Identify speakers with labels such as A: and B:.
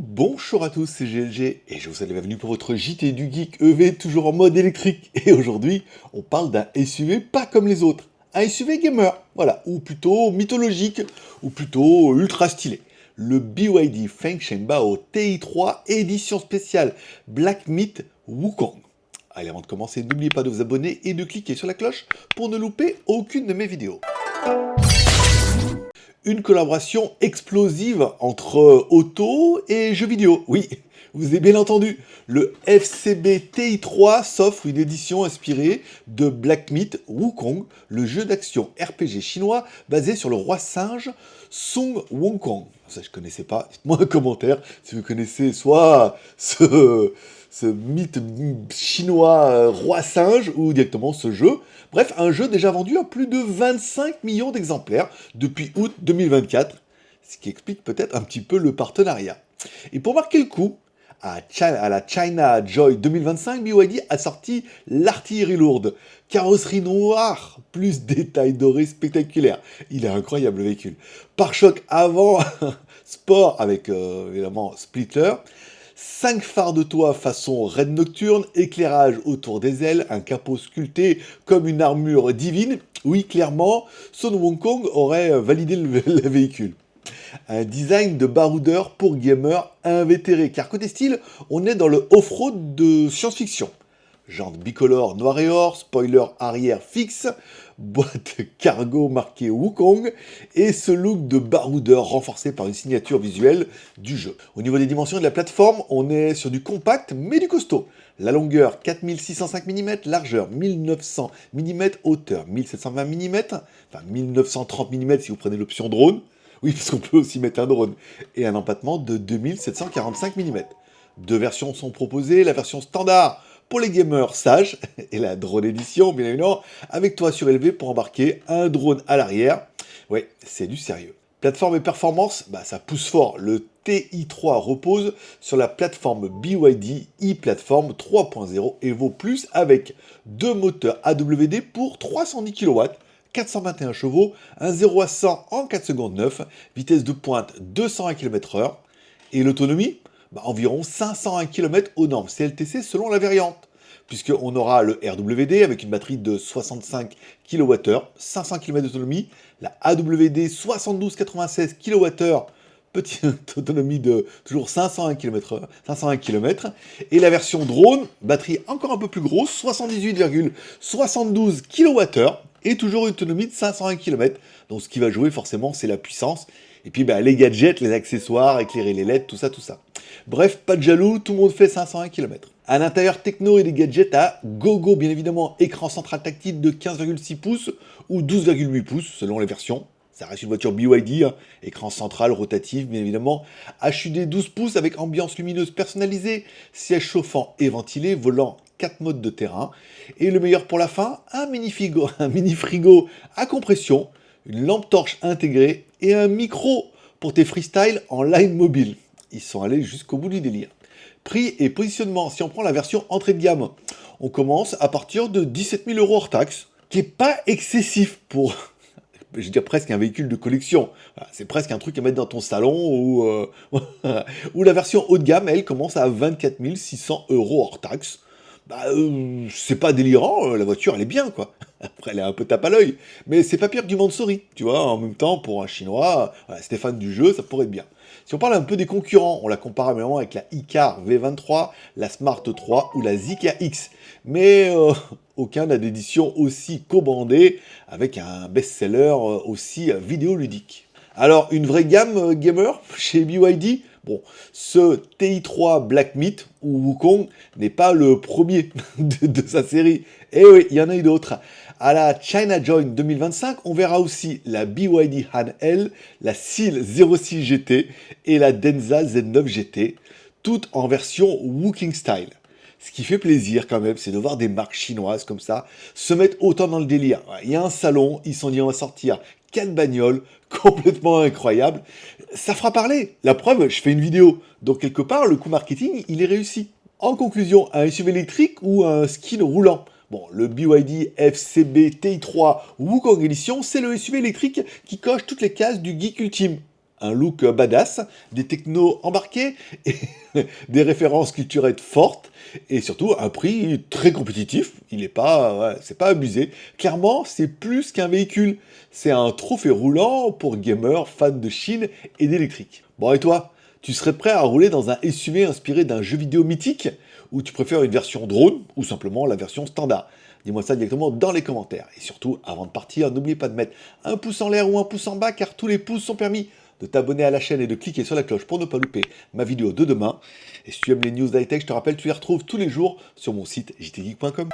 A: bonjour à tous, c'est GLG et je vous souhaite la bienvenue pour votre JT du Geek EV toujours en mode électrique. Et aujourd'hui, on parle d'un SUV pas comme les autres, un SUV gamer, voilà, ou plutôt mythologique, ou plutôt ultra stylé. Le BYD Fengshen Bao TI3 édition spéciale Black Myth Wukong. Allez, avant de commencer, n'oubliez pas de vous abonner et de cliquer sur la cloche pour ne louper aucune de mes vidéos. Une collaboration explosive entre auto et jeux vidéo. Oui, vous avez bien entendu. Le FCB TI3 s'offre une édition inspirée de Black Myth Wukong, le jeu d'action RPG chinois basé sur le roi singe Sun Wukong. Ça, je connaissais pas. Dites-moi un commentaire si vous connaissez soit ce mythe chinois roi singe ou directement ce jeu. Bref, un jeu déjà vendu à plus de 25 millions d'exemplaires depuis août 2024, ce qui explique peut-être un petit peu le partenariat. Et pour marquer le coup, à la China Joy 2025, BYD a sorti l'artillerie lourde. Carrosserie noire, plus détails dorés spectaculaires. Il est incroyable le véhicule. Pare-choc avant, sport avec évidemment splitter. 5 phares de toit façon raid nocturne, éclairage autour des ailes, un capot sculpté comme une armure divine. Oui, clairement, Sun Wukong aurait validé le véhicule. Un design de baroudeur pour gamers invétérés, car côté style, on est dans le off-road de science-fiction. Jantes bicolore noir et or, spoiler arrière fixe, boîte cargo marquée Wukong, et ce look de baroudeur renforcé par une signature visuelle du jeu. Au niveau des dimensions de la plateforme, on est sur du compact mais du costaud. La longueur 4605 mm, largeur 1900 mm, hauteur 1720 mm, enfin 1930 mm si vous prenez l'option drone. Oui, parce qu'on peut aussi mettre un drone. Et un empattement de 2745 mm. Deux versions sont proposées, la version standard pour les gamers sages, et la drone édition, bien évidemment, avec toit surélevé pour embarquer un drone à l'arrière. Ouais, c'est du sérieux. Plateforme et performance, ça pousse fort. Le TI3 repose sur la plateforme BYD e-Platform 3.0 Evo Plus avec deux moteurs AWD pour 310 kW, 421 chevaux, un 0 à 100 en 4 secondes 9, vitesse de pointe 201 km/h, et l'autonomie environ 501 km aux normes CLTC selon la variante, puisqu'on aura le RWD avec une batterie de 65 kWh, 500 km d'autonomie, la AWD 7296 kWh, petite autonomie de toujours 501 km, et la version drone, batterie encore un peu plus grosse, 78,72 kWh, et toujours une autonomie de 501 km. Donc ce qui va jouer forcément, c'est la puissance. Et puis les gadgets, les accessoires, éclairer les LED, tout ça. Bref, pas de jaloux, tout le monde fait 501 km. À l'intérieur techno et des gadgets à gogo, bien évidemment, écran central tactile de 15,6 pouces ou 12,8 pouces selon les versions. Ça reste une voiture BYD, écran central rotatif, bien évidemment. HUD 12 pouces avec ambiance lumineuse personnalisée, siège chauffant et ventilé, volant 4 modes de terrain. Et le meilleur pour la fin, un mini frigo à compression, une lampe torche intégrée et un micro pour tes freestyles en line mobile. Ils sont allés jusqu'au bout du délire. Prix et positionnement, si on prend la version entrée de gamme, on commence à partir de 17 000 € hors taxe, qui n'est pas excessif pour, je veux dire, presque un véhicule de collection. C'est presque un truc à mettre dans ton salon, ou la version haut de gamme, elle, commence à 24 600 € hors taxe. C'est pas délirant, la voiture elle est bien quoi. Après elle est un peu tape à l'œil, mais c'est pas pire que du Mansory, tu vois, en même temps pour un chinois, Stéphane du jeu, ça pourrait être bien. Si on parle un peu des concurrents, on la compare vraiment avec la iCar V23, la Smart 3 ou la Zeekr X, mais aucun n'a d'édition aussi co-brandée avec un best-seller aussi vidéoludique. Alors une vraie gamme gamer chez BYD. Bon, ce TI3 Black Myth ou Wukong n'est pas le premier de sa série. Et oui, il y en a eu d'autres. À la China Joy 2025, on verra aussi la BYD Han L, la Seal 06 GT et la Denza Z9 GT, toutes en version Wukong Style. Ce qui fait plaisir quand même, c'est de voir des marques chinoises comme ça se mettre autant dans le délire. Il y a un salon, ils se sont dit on va sortir 4 bagnoles complètement incroyables. Ça fera parler. La preuve, je fais une vidéo. Donc quelque part, le coup marketing, il est réussi. En conclusion, un SUV électrique ou un skin roulant? Bon, le BYD FCB TI3 Wukong Edition, c'est le SUV électrique qui coche toutes les cases du geek ultime. un look badass, des technos embarqués, et des références culturelles fortes, et surtout un prix très compétitif. Il est pas, ouais, c'est pas abusé. Clairement, c'est plus qu'un véhicule. C'est un trophée roulant pour gamers, fans de Chine et d'électrique. Bon, et toi? Tu serais prêt à rouler dans un SUV inspiré d'un jeu vidéo mythique? Ou tu préfères une version drone, ou simplement la version standard? Dis-moi ça directement dans les commentaires. Et surtout, avant de partir, n'oublie pas de mettre un pouce en l'air ou un pouce en bas, car tous les pouces sont permis, de t'abonner à la chaîne et de cliquer sur la cloche pour ne pas louper ma vidéo de demain. Et si tu aimes les news d'high-tech, je te rappelle, tu les retrouves tous les jours sur mon site jtgeek.com.